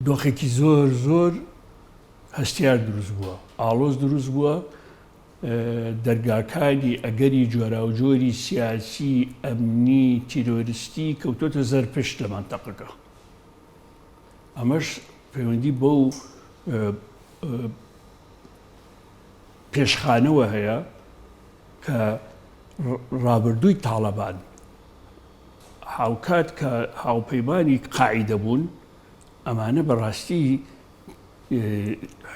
دۆخێکی زۆر هەستیار دروست بووە، ئاڵۆز دروست بووە، دەرگاکانی ئەگەری جۆراوجۆری سیاسی، ئەمنی، تیرۆریستی کەوتۆتە زەرپشت لە مانتەقەکە. ئەمەش پەیوەندی بەو پێشخانەوە هەیە کە ڕابردووی تاڵەبان هاوکات کە هاوپەیمانی قاعیدە بوون، ئەمانە بەڕاستی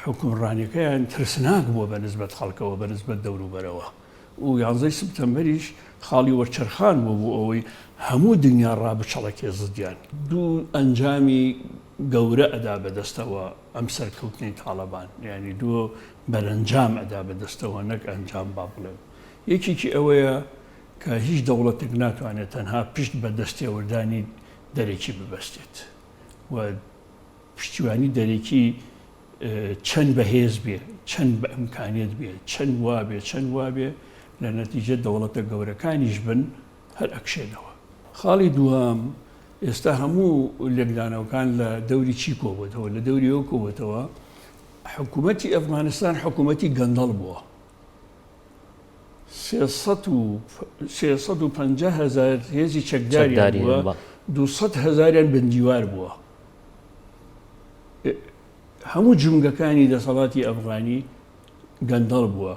حکومڕانیەکەیان ترسناک بووە بە نسبەت خەڵکەوە، بە نسبەت دەوروبەرەوە. و 11 سپتەمبەریش خاڵی وەرچەرخان بوو بۆ ئەوەی هەموو دنیا ڕابچەڵەکێ زدیان. دوو ئەنجامی گەورە ئەدا بەدەستەوە ئەم سەرکەوتنی تاڵەبان، یعنی دووە بەرەنجام ئەدا بەدەستەوە، نەک ئەنجام با بڵێن. یەکێکی ئەوەیە کە هیچ دەوڵەتێک ناتوانێت تەنها پشت بە دەستێوەردانی دەرێکی ببەستێت و پشتیوانی دەرێکی چەند بەهێز بێ، چەند بە ئەمکانێت بێ، چەند وابێ لە نەتیجە دەوڵەتە گەورەکانیش بن هەر ئەکشێنەوە. خاڵی دووەم، ئێستا هەموو لێکدانەوەکان لە دەوری چی کۆبووەتەوە، لە دەوری ئەو کۆبووەتەوە حکوومەتی ئەفغانستان حکوومەتی گەندەڵ بووە. 350,000 هێزی چەکداریان بووە، 200,000یان بەندیوار بووە. هەموو جونگەکانی دەسەڵاتی ئەفغانی گەندەڵ بووە.